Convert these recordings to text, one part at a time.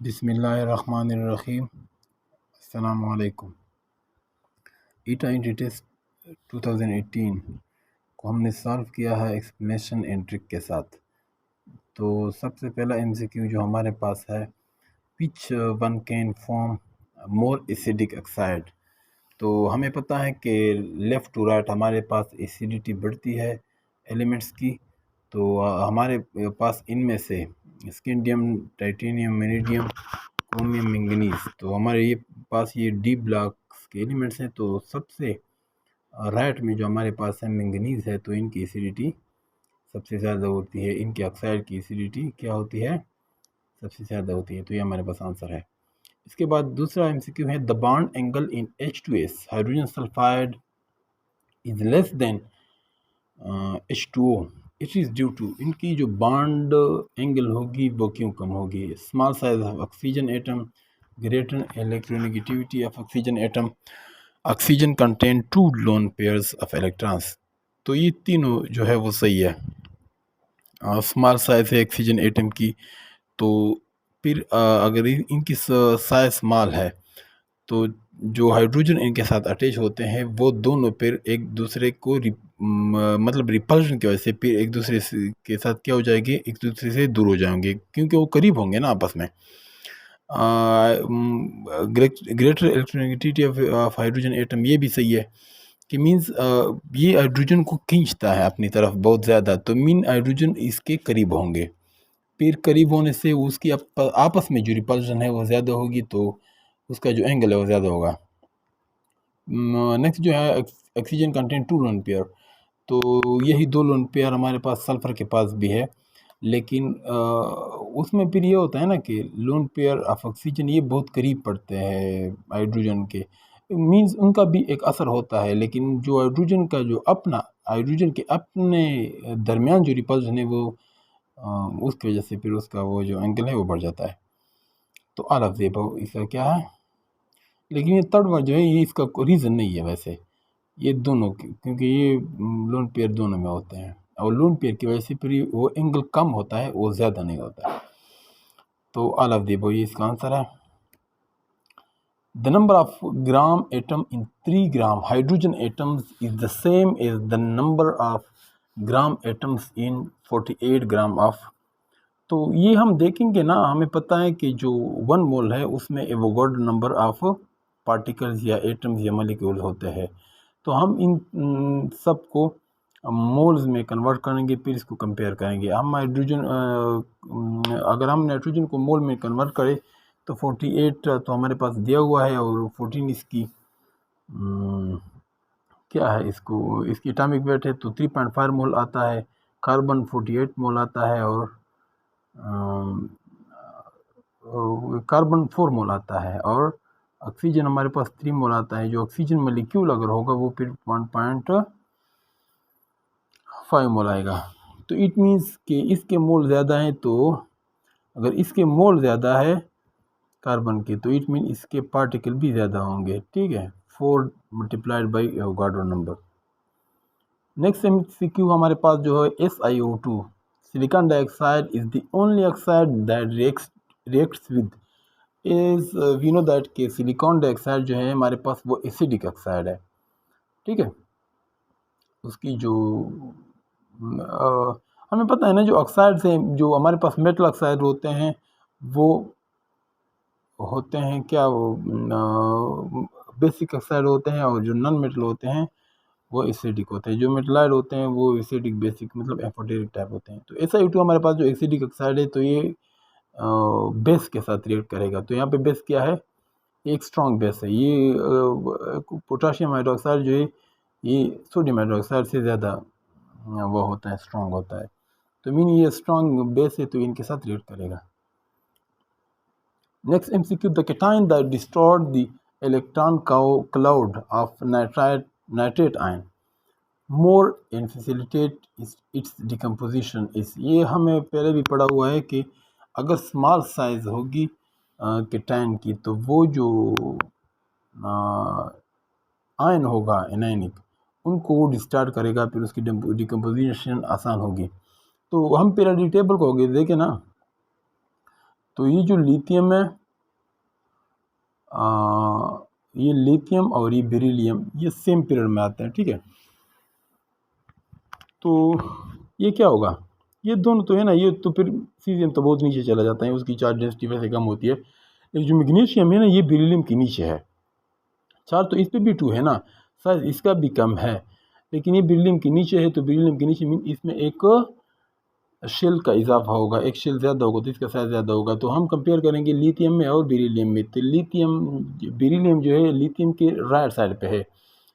बिस्मिल्लाहिर्रहमानिर्रहीम। अस्सलामुअलैकुम। ईटा टेस्ट 2018 को हमने सॉल्व किया है एक्सप्लेनेशन एंड ट्रिक के साथ। तो सबसे पहला एमसीक्यू जो हमारे पास है, which one can form more acidic oxide. तो हमें पता है कि लेफ़्ट टू राइट हमारे पास एसिडिटी बढ़ती है एलिमेंट्स की। तो हमारे पास इनमें से scandium, titanium, vanadium, chromium, manganese, तो हमारे ये पास ये डी ब्लॉक्स के एलिमेंट्स हैं। तो सबसे राइट में जो हमारे पास है मैंगनीज है, तो इनकी एसिडिटी सबसे ज़्यादा होती है, इनके ऑक्साइड की एसिडिटी क्या होती है, सबसे ज़्यादा होती है। तो ये हमारे पास आंसर है। इसके बाद दूसरा एमसीक्यू है, the bond angle in H2S hydrogen sulphide is less than H2O, it is due to, इनकी जो बॉन्ड एंगल होगी वो क्यों कम होगी। Small size of oxygen atom, greater electronegativity of oxygen atom, oxygen contain 2 lone pairs of electrons. तो ये तीनों जो है वो सही है। स्मॉल साइज है ऑक्सीजन एटम की, तो फिर अगर इनकी साइज स्मॉल है तो जो हाइड्रोजन इनके साथ अटैच होते हैं वो दोनों फिर एक दूसरे को मतलब रिपल्शन की वजह से फिर एक दूसरे के साथ क्या हो जाएंगे, एक दूसरे से दूर हो जाएंगे, क्योंकि वो करीब होंगे ना आपस में। Greater electronegativity of hydrogen atom, ये भी सही है कि मीन्स ये हाइड्रोजन को खींचता है अपनी तरफ बहुत ज़्यादा, तो मीन हाइड्रोजन इसके करीब होंगे। फिर करीब होने से उसकी आपस में जो रिपल्शन है वो ज़्यादा होगी, तो उसका जो एंगल है वो ज़्यादा होगा। नेक्स्ट जो है ऑक्सीजन कंटेंट 2 लोन पेयर, तो यही 2 लोन पेयर हमारे पास सल्फर के पास भी है, लेकिन उसमें फिर ये होता है ना कि लोन पेयर ऑफ ऑक्सीजन ये बहुत करीब पड़ते हैं हाइड्रोजन के, मींस उनका भी एक असर होता है, लेकिन जो हाइड्रोजन का जो अपना हाइड्रोजन के अपने दरमियान जो रिपल्शन है वो उसकी वजह से फिर उसका वो जो एंगल है वो बढ़ जाता है। तो ऑल ऑफ द अबव इसका क्या है, लेकिन ये थर्ड वन जो है ये इसका रीज़न नहीं है वैसे, ये दोनों क्योंकि ये लोन पेयर दोनों में होते हैं, और लोन पेयर की वजह से फिर वो एंगल कम होता है, वो ज़्यादा नहीं होता है। तो ऑल ऑफ द अबव ये इसका आंसर है। The number of gram atom in 3 gram hydrogen atoms is the same as the number of gram atoms in 48 gram of. तो ये हम देखेंगे ना, हमें पता है कि जो 1 मोल है उसमें एवोगाड्रो नंबर ऑफ पार्टिकल्स या एटम्स या मॉलिक्यूल्स होते हैं। तो हम इन सब को मोल्स में कन्वर्ट करेंगे, फिर इसको कंपेयर करेंगे। हम हाइड्रोजन अगर हम नाइट्रोजन को मोल में कन्वर्ट करें तो 48 तो हमारे पास दिया हुआ है, और 14 इसकी क्या है, इसकी एटॉमिक वेट है, तो 3.5 मोल आता है। कार्बन 48 मोल आता है, और कार्बन 4 मोल आता है, और ऑक्सीजन हमारे पास 3 मोल आता है। जो ऑक्सीजन मॉलिक्यूल अगर होगा वो फिर 1.5 मोल आएगा। तो इट मीन्स कि इसके मोल ज़्यादा हैं, तो अगर इसके मोल ज़्यादा है कार्बन के, तो इट मीन इसके पार्टिकल भी ज़्यादा होंगे, ठीक है, 4 multiplied by Avogadro number. Next MCQ हमारे पास जो है SiO2, silicon dioxide is the only oxide that reacts with, is we know that कि सिलिकॉन डाइऑक्साइड जो है हमारे पास वो एसिडिक ऑक्साइड है, ठीक है। उसकी जो हमें पता है ना, जो ऑक्साइड्स हैं, जो हमारे पास मेटल ऑक्साइड होते हैं वो होते हैं क्या, वो बेसिक ऑक्साइड होते हैं, और जो नॉन मेटल होते हैं वो एसिडिक होते हैं। जो मेटलाइड होते हैं वो एसिडिक बेसिक मतलब एम्फोटेरिक टाइप होते हैं। तो SiO2 हमारे पास जो एसिडिक ऑक्साइड है, तो ये बेस के साथ रिएक्ट करेगा। तो यहाँ पे बेस क्या है, एक स्ट्रॉन्ग बेस है। ये पोटाशियम हाइड्रोक्साइड जो है ये सोडियम हाइड्रोक्साइड से ज़्यादा वो होता है, स्ट्रॉन्ग होता है। तो मीन ये स्ट्रॉन्ग बेस है, तो इनके साथ रिएक्ट करेगा। Next MCQ, the cation that destroyed the electron cloud of nitrate ion more and facilitate it's decomposition इस। ये हमें पहले भी पढ़ा हुआ है कि अगर स्मॉल साइज होगी कैटायन की, तो वो जो आयन होगा एनायनिक, उनको वो डिस्टार्ट करेगा, फिर उसकी डिकम्पोजिशन आसान होगी। तो हम पीरियोडिक टेबल को आगे देखें ना, तो ये जो लिथियम है, ये लिथियम और ये बेरिलियम ये सेम पीरियड में आते हैं, ठीक है। तो ये क्या होगा, ये दोनों तो है ना, ये तो फिर सीजियम तो बहुत नीचे चला जाता है, उसकी चार्ज डेंसिटी वैसे कम होती है। लेकिन जो मैग्नीशियम है ना, ये बेरिलियम के नीचे है। चार्ज तो इस पे भी 2 है ना, शायद इसका भी कम है, लेकिन ये बेरिलियम के नीचे है। तो बेरिलियम के नीचे मीन इसमें एक शेल का इजाफा होगा, एक शेल ज़्यादा होगा तो इसका साइज़ ज़्यादा होगा। तो हम कंपेयर करेंगे लिथियम में और बेरिलियम में। तो बेरिलियम जो है लिथियम के राइट साइड पे है,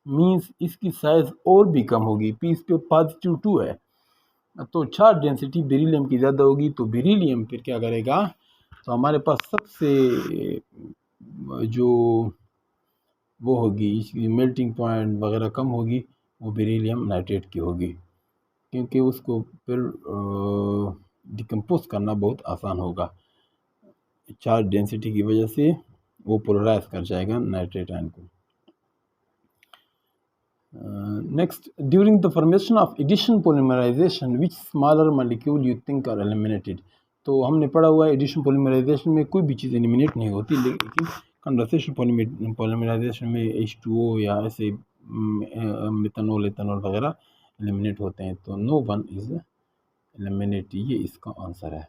मींस इसकी साइज़ और भी कम होगी, पी इस पे पॉजिटिव 2 है, तो चार्ज डेंसिटी बेरिलियम की ज़्यादा होगी। तो बेरिलियम फिर क्या करेगा, तो हमारे पास सबसे जो वो होगी, इसकी मेल्टिंग पॉइंट वगैरह कम होगी, वो बेरिलियम नाइट्रेट की होगी, क्योंकि उसको फिर डिकम्पोज करना बहुत आसान होगा। चार्ज डेंसिटी की वजह से वो पोलराइज कर जाएगा नाइट्रेट आयन को। Next, during the formation of addition polymerization which smaller molecule you think are eliminated. तो हमने पढ़ा हुआ है एडिशन पॉलीमराइजेशन में कोई भी चीज़ एलिमिनेट नहीं होती, लेकिन कंडेंसेशन पॉलीमराइजेशन में H2O या ऐसे मिथेनॉल एथेनॉल वगैरह एलिमिनेट होते हैं। तो नो वन इज एलिमिनेट, ये इसका आंसर है।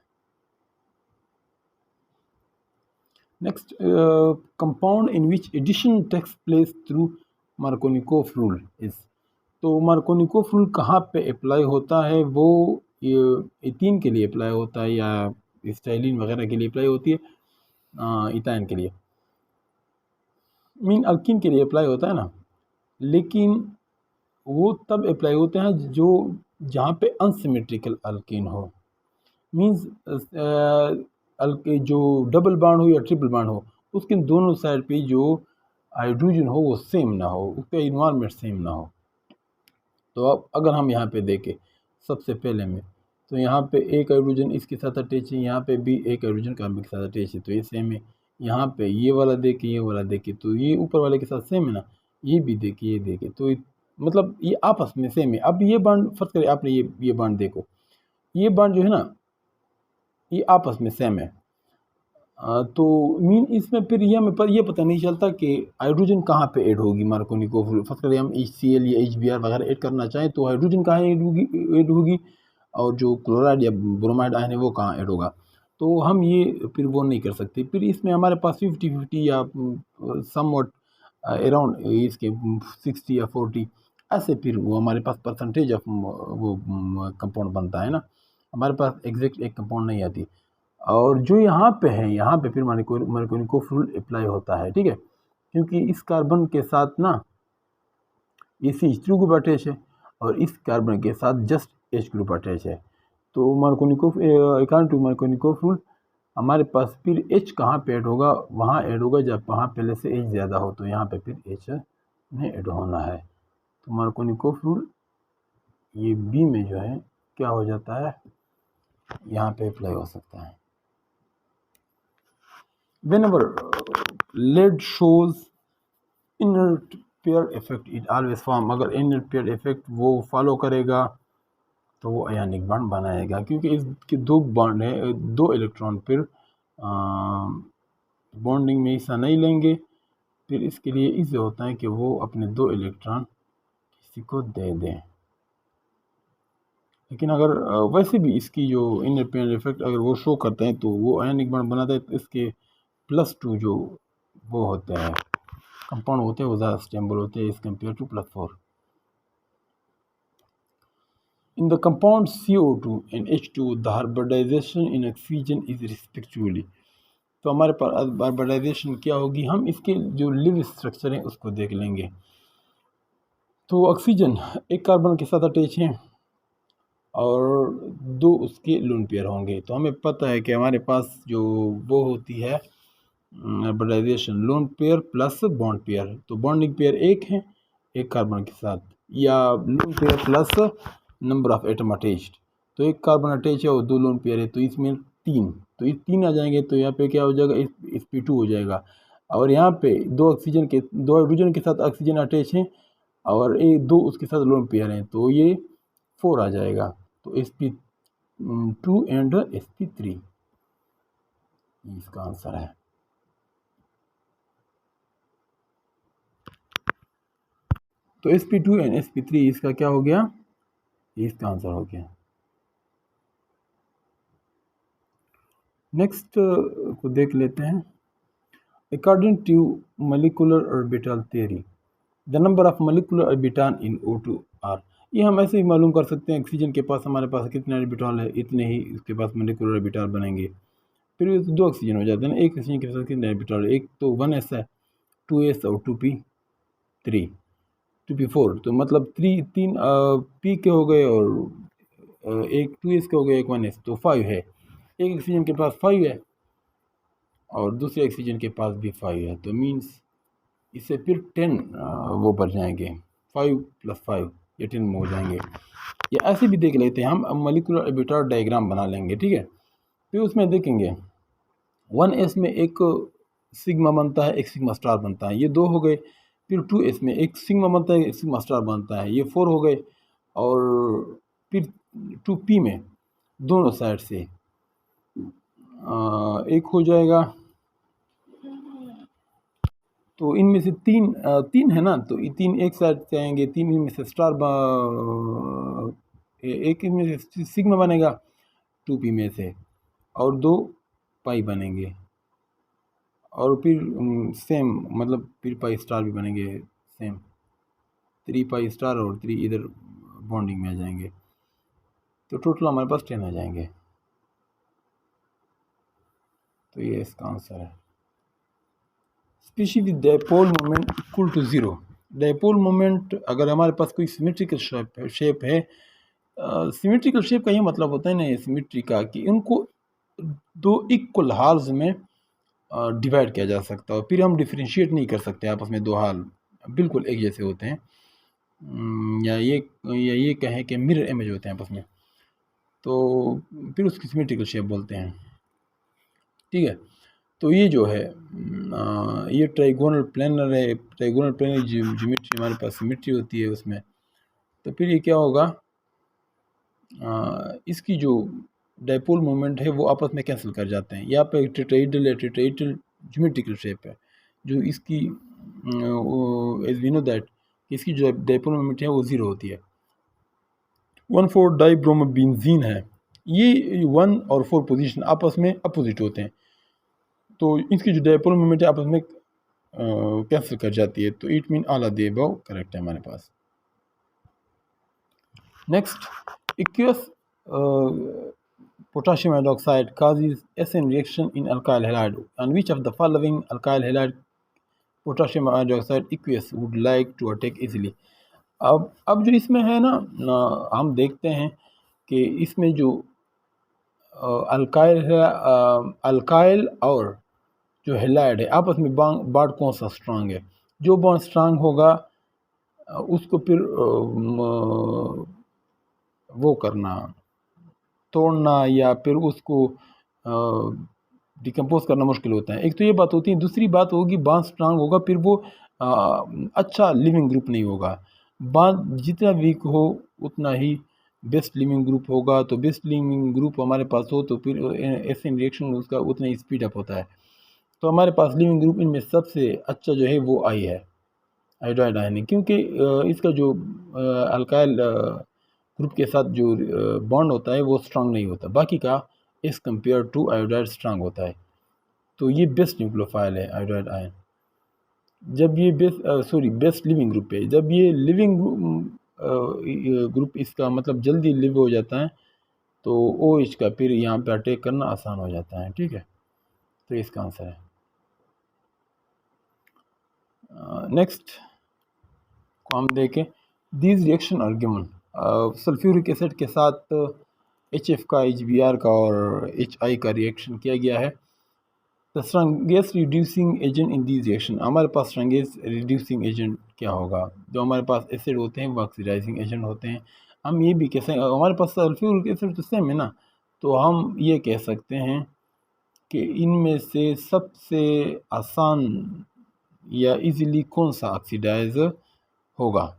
Next, compound in which addition takes place through Markovnikov rule is. तो मार्कोनिकोफ रूल कहाँ पे अप्लाई होता है, वो एथीन के लिए अप्लाई होता है या स्टाइलिन वगैरह के लिए अप्लाई होती है, इथाइन के लिए, मीन अल्कीन के लिए अप्लाई होता है ना। लेकिन वो तब अप्लाई होते हैं जो जहाँ पे अनसिमेट्रिकल अल्कीन हो, मीन्स जो डबल बॉन्ड हो या ट्रिपल बॉन्ड हो, उसके दोनों साइड पे जो हाइड्रोजन हो वो सेम ना हो, उसका इन्वायरमेंट सेम ना हो। तो अब अगर हम यहाँ पे देखें सबसे पहले में, तो यहाँ पे एक हाइड्रोजन इसके साथ अटैच है, यहाँ पे भी एक हाइड्रोजन कार्बन के साथ अटैच है, तो ये सेम है। यहाँ पे ये वाला देखें, ये वाला देखें, तो ये ऊपर वाले के साथ सेम है ना, ये भी देखिए, ये देखें, तो मतलब ये आपस में सेम है। अब ये बॉन्ड फर्स्ट करें, आपने ये बॉन्ड देखो, ये बॉन्ड जो है ना, ये आपस में सेम है। तो मीन इसमें फिर ये हमें ये पता नहीं चलता कि हाइड्रोजन कहाँ पे ऐड होगी मार्कोनिकोफ रूल। फर्स्ट करें हम HCl या HBr वगैरह ऐड करना चाहें तो हाइड्रोजन कहाँ ऐड होगी, और जो क्लोराइड या ब्रोमाइड आयन है वो कहाँ ऐड होगा। तो हम ये फिर वो नहीं कर सकते। फिर इसमें हमारे पास 50-50 या समवट अराउंड इसके 60 या 40 ऐसे फिर वो हमारे पास परसेंटेज ऑफ वो कंपाउंड बनता है ना, हमारे पास एग्जैक्ट एक कंपाउंड नहीं आती। और जो यहाँ पे है, यहाँ पे फिर मार्कोनिकोफ रूल अप्लाई होता है, ठीक है, क्योंकि इस कार्बन के साथ ना ये CH3 ग्रुप अटैच है और इस कार्बन के साथ जस्ट H ग्रुप अटैच है। तो अकॉर्डिंग टू मार्कोनिकोफ रूल हमारे पास फिर H कहाँ पे ऐड होगा, वहाँ ऐड होगा जब वहाँ पहले से H ज़्यादा हो, तो यहाँ पे फिर H में ऐड होना है। तो मार्कोनिकोफ रूल ये B में जो है क्या हो जाता है, यहाँ पे अप्लाई हो सकता है। Whenever lead shows inert pair effect it always form, अगर inert pair effect वो फॉलो करेगा तो वो आयनिक बॉन्ड बनाएगा, क्योंकि इसके 2 बॉन्ड है, 2 इलेक्ट्रॉन फिर बॉन्डिंग में हिस्सा नहीं लेंगे। फिर इसके लिए इसे होता है कि वो अपने 2 इलेक्ट्रॉन किसी को दे दें। लेकिन अगर वैसे भी इसकी जो इनर पेयर इफेक्ट अगर वो शो करते हैं तो वो आयनिक बॉन्ड बनाता है, तो इसके +2 जो वो होते हैं कंपाउंड होते हैं वो ज़्यादा स्टेबल होते हैं as compare to +4। In the compound CO2 and H2 the hybridization in oxygen is respectively. तो हमारे पास हाइब्रिडाइजेशन क्या होगी, हम इसके जो लिव स्ट्रक्चर हैं उसको देख लेंगे। तो ऑक्सीजन एक कार्बन के साथ अटैच है और 2 उसके लोन पेयर होंगे। तो हमें पता है कि हमारे पास जो वो होती है hybridization lone pair plus bond pair. तो बॉन्डिंग पेयर एक है एक कार्बन के साथ, या lone pair plus number of atom attached. तो एक कार्बन अटैच है और 2 लोन पेयर है, तो इसमें 3, तो ये 3 आ जाएंगे। तो यहाँ पे क्या हो जाएगा, sp2 हो जाएगा। और यहाँ पे 2 हाइड्रोजन के साथ ऑक्सीजन अटैच हैं और 2 उसके साथ लोन पेयर हैं, तो ये 4 आ जाएगा। तो sp2 एंड sp3। इसका आंसर है। तो sp2 एंड sp3 इसका क्या हो गया, इसका आंसर हो गया। नेक्स्ट को देख लेते हैं। According to molecular orbital theory the number of molecular orbital in O2 are. ये हम ऐसे ही मालूम कर सकते हैं, ऑक्सीजन के पास हमारे पास कितने ऑर्बिटॉल है, इतने ही इसके पास मोलिकुलर ऑर्बिटॉल बनेंगे। फिर ये दो ऑक्सीजन हो जाते हैं ना, एक ऑक्सीजन के साथ कितने ऑर्बिटॉल है, एक तो 1s है, 2s और 2p3 2p4, तो मतलब तीन p के हो गए और एक 2s के हो गए, एक 1s, तो 5 है। एक ऑक्सीजन के पास 5 है और दूसरे ऑक्सीजन के पास भी 5 है, तो मीन्स इससे फिर 10 वो बढ़ जाएंगे, 5 + 5 ये 10 में हो जाएंगे। या ऐसे भी देख लेते हैं हम, मोलिकुलर ऑर्बिटल डायग्राम बना लेंगे, ठीक है। फिर उसमें देखेंगे 1s में एक सिग्मा बनता है, एक सिग्मा स्टार बनता है, ये 2 हो गए। फिर 2s में एक सिग्मा बनता है, एक सिग्मा स्टार बनता है, ये 4 हो गए। और फिर 2p में दोनों साइड से एक हो जाएगा। तो इनमें से तीन है ना, तो ये तीन एक साइड से आएंगे, तीन इनमें से स्टार एक इनमें से सिग्मा बनेगा 2p में से, और 2 पाई बनेंगे, और फिर सेम मतलब फिर पाई स्टार भी बनेंगे सेम, 3 पाई स्टार और 3 इधर बॉन्डिंग में आ जाएंगे, तो टोटल हमारे पास 10 आ जाएंगे। तो ये इसका आंसर है। Species with dipole moment equal to 0। Dipole moment अगर हमारे पास कोई सिमेट्रिकल शेप है, सिमेट्रिकल शेप का ये मतलब होता है ना सिमेट्री का, कि उनको दो इक्वल हाल्स में डिवाइड किया जा सकता है। फिर हम डिफ्रेंशिएट नहीं कर सकते आपस में, दो हाल बिल्कुल एक जैसे होते हैं, या ये कहें कि मिरर इमेज होते हैं आपस में, तो फिर उसकी सिमेट्रिकल शेप बोलते हैं, ठीक है। तो ये जो है ये ट्राइगोनल प्लेनर है, ट्राइगोनल प्लेनर ज्योमेट्री हमारे पास सिमेट्री होती है उसमें। तो फिर ये क्या होगा, इसकी जो डायपोल मोमेंट है वो आपस में कैंसिल कर जाते हैं। यहाँ पे टेट्राहेड्रल या टेट्राहेड्रल ज्योमेट्रिकल शेप है, जो इसकी एज वी नो दैट इसकी जो डायपोल मोमेंट है वो 0 होती है। 1,4 डाइब्रोमोबेंजीन है, ये 1 और 4 पोजीशन आपस में अपोजिट होते हैं, तो इसकी जो डायपोल मोमेंट है आपस में कैंसिल कर जाती है, तो it mean all of the above correct है हमारे पास। Next, aqueous potassium hydroxide causes SN reaction in alkyl halide. On which of the following alkyl halide potassium hydroxide aqueous would like to attack easily? अब जो इसमें है ना, हम देखते हैं कि इसमें जो अल्काइल है, अल्काइल और जो हेलाइड है आपस में बॉन्ड कौन सा स्ट्रांग है, जो बॉन्ड स्ट्रांग होगा उसको फिर वो करना, तोड़ना या फिर उसको डिकम्पोज करना मुश्किल होता है। एक तो ये बात होती है, दूसरी बात होगी बॉन्ड स्ट्रांग होगा फिर वो अच्छा लिविंग ग्रुप नहीं होगा। बॉन्ड जितना वीक हो उतना ही बेस्ट लिविंग ग्रुप होगा, तो बेस्ट लिविंग ग्रुप हमारे पास हो तो फिर ऐसे रिएक्शन उसका उतना ही स्पीड अप होता है। तो हमारे पास लिविंग ग्रुप इनमें सबसे अच्छा जो है वो आई है, आयोडाइड आयन है, क्योंकि इसका जो अल्काइल ग्रुप के साथ जो बॉन्ड होता है वो स्ट्रांग नहीं होता, बाकी का as compare to iodide strong होता है। तो ये बेस्ट न्यूक्लियोफाइल है आयोडाइड आयन। जब ये बेस्ट लिविंग ग्रुप है, जब ये लिविंग ग्रुप इसका मतलब जल्दी लिव हो जाता है, तो OH का फिर यहाँ पे अटैक करना आसान हो जाता है, ठीक है। तो इसका आंसर है। नेक्स्ट को हम देखें, these reaction are given. Sulphuric acid के साथ HF का, HBr का और HI का रिएक्शन किया गया है। The strongest reducing agent in these reaction, हमारे पास स्ट्रॉन्गेस्ट रिड्यूसिंग एजेंट क्या होगा, जो हमारे पास एसिड होते हैं वो ऑक्सीडाइजिंग एजेंट होते हैं। हम ये भी कह सकते हैं, हमारे पास सल्फ्यूरिक एसिड तो सेम है ना, तो हम ये कह सकते हैं कि इनमें से सबसे आसान या इजीली कौन सा ऑक्सीडाइज होगा,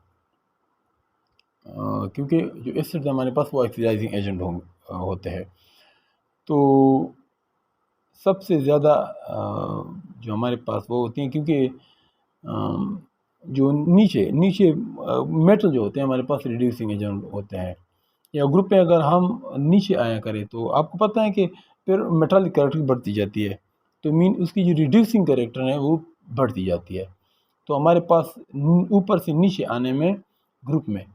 क्योंकि जो एसिड हमारे पास वो ऑक्सीडाइजिंग एजेंट होते हैं। तो सबसे ज़्यादा जो हमारे पास वो होती हैं, क्योंकि जो नीचे नीचे मेटल जो होते हैं हमारे पास रिड्यूसिंग एजेंट होते हैं, या ग्रुप में अगर हम नीचे आया करें तो आपको पता है कि फिर मेटालिक कैरेक्टर बढ़ती जाती है, तो मीन उसकी जो रिड्यूसिंग कैरेक्टर है वो बढ़ती जाती है। तो हमारे पास ऊपर से नीचे आने में ग्रुप में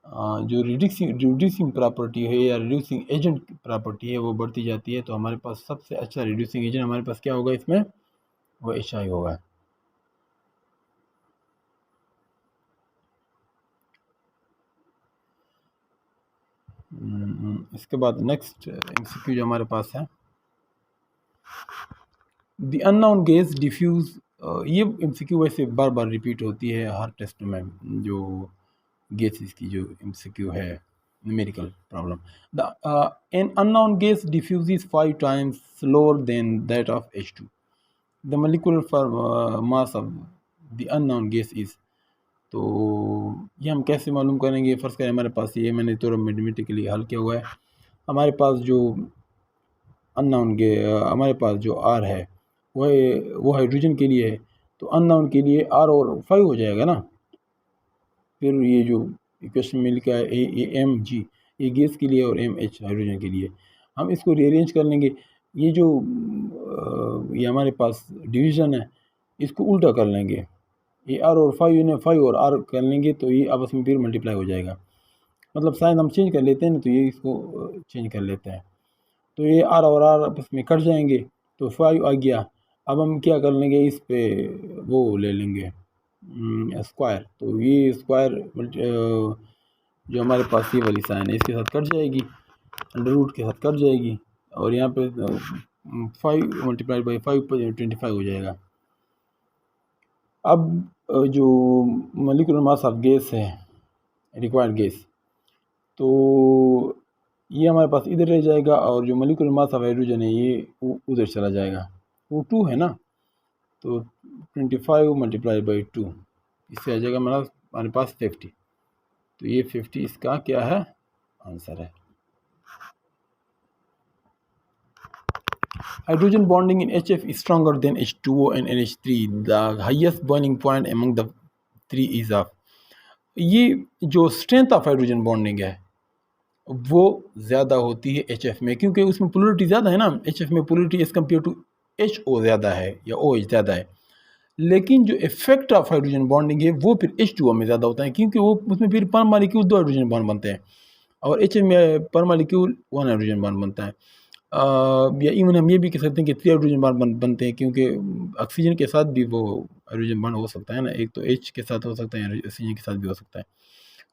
जो रिड्यूसिंग प्रॉपर्टी है या रिड्यूसिंग एजेंट प्रॉपर्टी है वो बढ़ती जाती है। तो हमारे पास सबसे अच्छा रिड्यूसिंग एजेंट हमारे पास क्या होगा इसमें, वो HI होगा। इसके बाद नेक्स्ट MCQ जो हमारे पास है, द अननोन गैस डिफ्यूज। ये MCQ वैसे बार बार रिपीट होती है हर टेस्ट में, जो गैसेस की जो MCQ है, numerical problem. An unknown gas diffuses 5 times slower than that of H2. The molecular mass of the unknown gas is. तो ये हम कैसे मालूम करेंगे? फर्स्ट करें हमारे पास ये मैंने थोड़ा मैथमेटिकली हल किया हुआ है। हमारे पास जो अननोन हमारे पास जो R है वो हाइड्रोजन के लिए है, तो अननोन के लिए R और 5 हो जाएगा ना। फिर ये जो इक्वेशन में लिखा है AMG ये गैस के लिए और MH हाइड्रोजन के लिए, हम इसको रीअरेंज कर लेंगे। ये जो ये हमारे पास डिवीज़न है इसको उल्टा कर लेंगे, ये R और 5 इन्हें 5 और R कर लेंगे तो ये आपस में फिर मल्टीप्लाई हो जाएगा। मतलब साइन हम चेंज कर लेते हैं ना, तो ये इसको चेंज कर लेते हैं, तो ये R और R आपस में कट जाएंगे तो 5 आ गया। अब हम क्या कर लेंगे, इस पे वो ले लेंगे स्क्वायर, तो ये स्क्वायर जो हमारे पास ये वाली साइन है इसके साथ कट जाएगी, अंडर रूट के साथ कट जाएगी, और यहाँ पे 5 मल्टीप्लाइड बाई 5 पर 25 हो जाएगा। अब जो मॉलिक्यूलर मास ऑफ गैस है, रिक्वायर्ड गैस, तो ये हमारे पास इधर रह जाएगा, और जो मॉलिक्यूलर मास ऑफ हाइड्रोजन है ये उधर चला जाएगा, वो 2 है ना, तो 25 मल्टीप्लाई बाई 2 इससे आ जाएगा हमारे पास 50। तो ये 50 इसका क्या है, आंसर है। Hydrogen bonding in HF is stronger than H2O and NH3. The highest boiling point among the three is of. ये जो स्ट्रेंथ ऑफ हाइड्रोजन बॉन्डिंग है वो ज़्यादा होती है HF में, क्योंकि उसमें पोलरिटी ज़्यादा है ना। HF में polarity as compare to HO ज़्यादा है या OH ज़्यादा है, लेकिन जो इफेक्ट ऑफ हाइड्रोजन बॉन्डिंग है वो फिर H2O में ज़्यादा होता है, क्योंकि वो उसमें फिर पर मॉलिक्यूल 2 हाइड्रोजन बॉन्ड बनते हैं, और HF में पर मॉलिक्यूल 1 हाइड्रोजन बॉन्ड बनता है। या इवन हम ये भी कह सकते हैं कि 3 हाइड्रोजन बॉन्ड बनते हैं, क्योंकि ऑक्सीजन के साथ भी वो हाइड्रोजन बॉन्ड हो सकता है ना, एक तो H के साथ हो सकता है, ऑक्सीजन के साथ भी हो सकता है।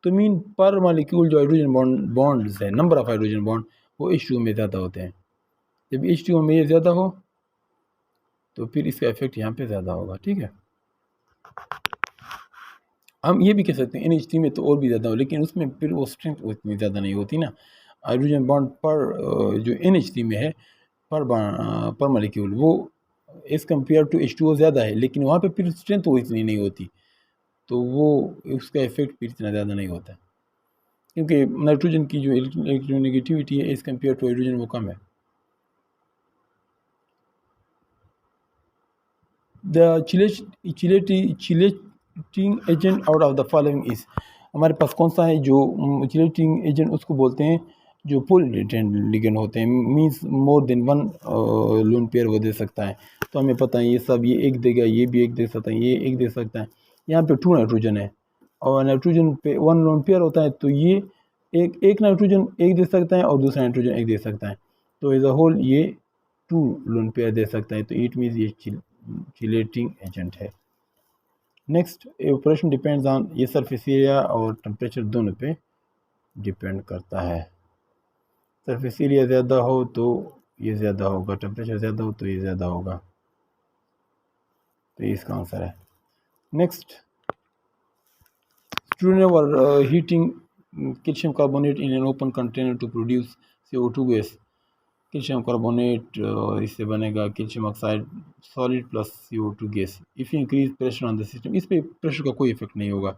तो मीन पर मॉलिक्यूल जो हाइड्रोजन बॉन्ड्स है, नंबर ऑफ हाइड्रोजन बॉन्ड, वो H2O में ज़्यादा होते हैं। जब H2O में ये ज़्यादा हो तो फिर इसका इफेक्ट यहाँ पे ज़्यादा होगा, ठीक है। हम ये भी कह सकते हैं NH3 में तो और भी ज़्यादा हो, लेकिन उसमें फिर वो स्ट्रेंथ उतनी ज़्यादा नहीं होती ना। हाइड्रोजन बॉन्ड पर जो NH3 में है पर मॉलिक्यूल वो एज़ कम्पेयर टू H2O ज़्यादा है, लेकिन वहाँ पे फिर स्ट्रेंथ वो इतनी नहीं होती, तो वो उसका इफेक्ट फिर इतना ज़्यादा नहीं होता, क्योंकि नाइट्रोजन की जो इलेक्ट्रोनेगेटिविटी है एज़ कम्पेयर टू हाइड्रोजन वो कम है। The chelating agent out of the following is, हमारे पास कौन सा है जो चिलेटिंग एजेंट उसको बोलते हैं जो पॉलीडेंट लिगेंड होते हैं, means more than 1 lone pair वो दे सकता है। तो हमें पता है ये सब, ये एक देगा, ये भी एक दे सकता है, ये एक दे सकता है। यहाँ पे 2 नाइट्रोजन है और नाइट्रोजन पे 1 लोन पेयर होता है, तो ये एक नाइट्रोजन एक दे सकता है और दूसरा नाइट्रोजन एक दे सकता है, तो एज अ होल ये 2 लोन पेयर दे सकता है, तो इट मीन्स ये चिलेटिंग एजेंट है। नेक्स्ट, ऑपरेशन डिपेंड्स ऑन, ये सरफेस एरिया और टेम्परेचर दोनों पे डिपेंड करता है। सरफेस एरिया ज़्यादा हो तो ये ज़्यादा होगा, टेम्परेचर ज़्यादा हो तो ये ज़्यादा होगा, तो ये इसका आंसर है। Next, student were heating calcium carbonate in an open container to produce CO2 gas. Calcium carbonate इससे बनेगा calcium oxide solid plus CO2 gas. If you increase pressure on the system, इस पर प्रेशर का कोई effect नहीं होगा,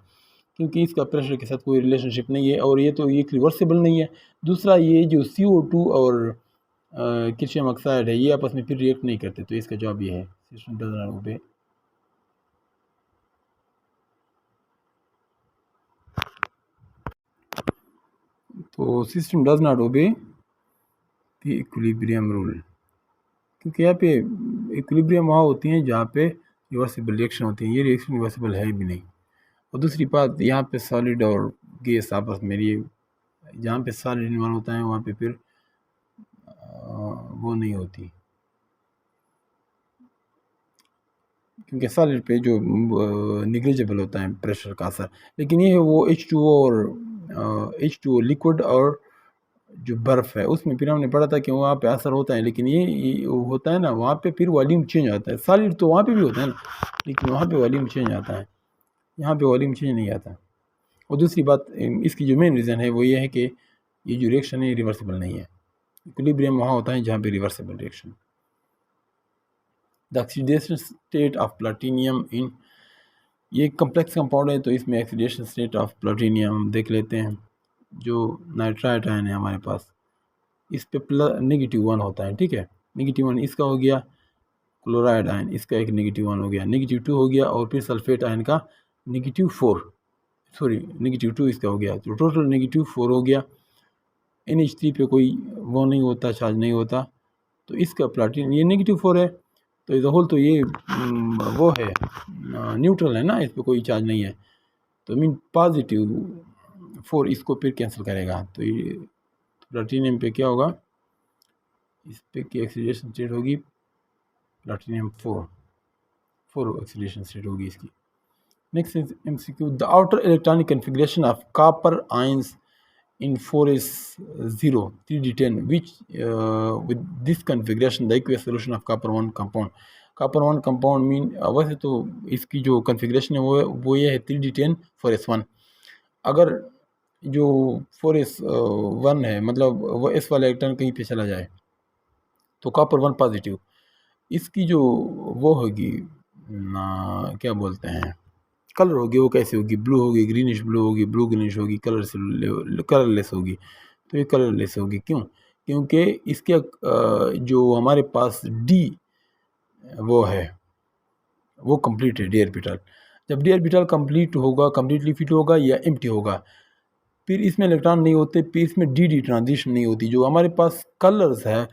क्योंकि इसका प्रेशर के साथ कोई रिलेशनशिप नहीं है, और ये तो ये रिवर्सिबल नहीं है। दूसरा, ये जो CO2 और कैल्शियम ऑक्साइड है, ये आपस में फिर रिएक्ट नहीं करते। तो इसका जवाब ये है, सिस्टम डज नॉट ओबे। तो system does not obey the equilibrium rule, क्योंकि यहाँ पे इक्विलिब्रियम वहाँ होती हैं जहाँ पे रिवर्सिबल रिएक्शन होती है, ये रिएक्शन रिवर्सिबल है भी नहीं। और दूसरी बात, यहाँ पे सॉलिड और गैस आपस में, ये जहाँ पे सॉलिड इन्वॉल्व होता है वहाँ पे फिर वो नहीं होती, क्योंकि सॉलिड पे जो निग्लिजिबल होता है प्रेशर का असर। लेकिन ये है वो H2O और H2O लिक्विड और जो बर्फ़ है उसमें फिर हमने पढ़ा था कि वहाँ पे असर होता है, लेकिन ये होता है ना वहाँ पे फिर वॉल्यूम चेंज आता है। सॉलिड तो वहाँ पे भी होता है ना, लेकिन वहाँ पे वॉल्यूम चेंज आता है, यहाँ पे वॉल्यूम चेंज नहीं आता। और दूसरी बात, इसकी जो मेन रीज़न है वो ये है कि ये जो रिएक्शन है रिवर्सिबल नहीं है। इक्विलिब्रियम वहाँ होता है जहाँ पे reversible reaction. The oxidation state of platinum in, ये कम्प्लेक्स कंपाउंड है तो इसमें ऑक्सीडेशन स्टेट ऑफ प्लैटिनियम देख लेते हैं। जो नाइट्राइट आयन है हमारे पास, इस पे -1 होता है, ठीक है, -1 इसका हो गया। क्लोराइड आयन, इसका एक -1 हो गया, -2 हो गया, और फिर सल्फेट आयन का -4, सॉरी -2 इसका हो गया, तो टोटल -4 हो गया। NH3 पे कोई वो नहीं होता, चार्ज नहीं होता, तो इसका प्लैटिनम ये -4 है, तो एज अ होल तो ये वो है न्यूट्रल है ना, इस पर कोई चार्ज नहीं है, तो मीन +4 इसको फिर कैंसिल करेगा। तो ये प्लैटिनम पे क्या होगा, इस पे की ऑक्सीडेशन स्टेट होगी प्लैटिनम 4 ऑक्सीडेशन स्टेट होगी इसकी। Next is MCQ, the outer electronic configuration of copper ions in 4s0 3d10 which with this configuration the aqueous solution of copper 1 compound mean वैसे तो इसकी जो कन्फिग्रेशन है वो ये है 3d10 4s1। अगर जो 4s1 है मतलब वो s वाला इलेक्ट्रॉन कहीं पे चला जाए तो कॉपर 1 पॉजिटिव, इसकी जो वो होगी क्या बोलते हैं कलर होगी, वो कैसे होगी, ब्लू होगी, ग्रीनिश ब्लू होगी, ब्लू ग्रीनिश होगी, कलरलेस होगी। तो ये कलरलेस होगी क्यों, क्योंकि इसके जो हमारे पास डी वो है वो कंप्लीट है, डी ऑर्बिटल। जब डी ऑर्बिटल कंप्लीट होगा, कंप्लीटली फिट होगा या एम्प्टी होगा, फिर इसमें इलेक्ट्रॉन नहीं होते, फिर इसमें डी ट्रांजिशन नहीं होती। जो हमारे पास कलर्स है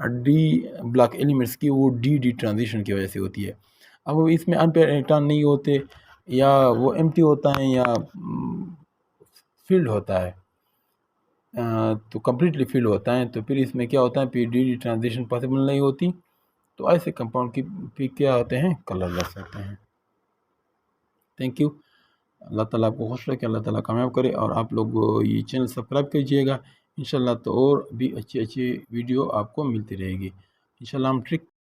डी ब्लॉक एलिमेंट्स की, वो डी ट्रांजिशन की वजह से होती है। अब इसमें अनपेयर इलेक्ट्रॉन नहीं होते, या वो एम्प्टी होता है या फील्ड होता है, तो कम्प्लीटली फील्ड होता है, तो फिर इसमें क्या होता है, फिर डी ट्रांजिशन पॉसिबल नहीं होती। तो ऐसे कंपाउंड की फिर क्या होते हैं, कलरलेस होते हैं। Thank you. अल्लाह ताला आपको खुश रखे, अल्लाह ताला कामयाब करे, और आप लोग ये चैनल सब्सक्राइब कीजिएगा इंशाल्लाह, तो और भी अच्छी वीडियो आपको मिलती रहेगी इंशाल्लाह। हम ट्रिक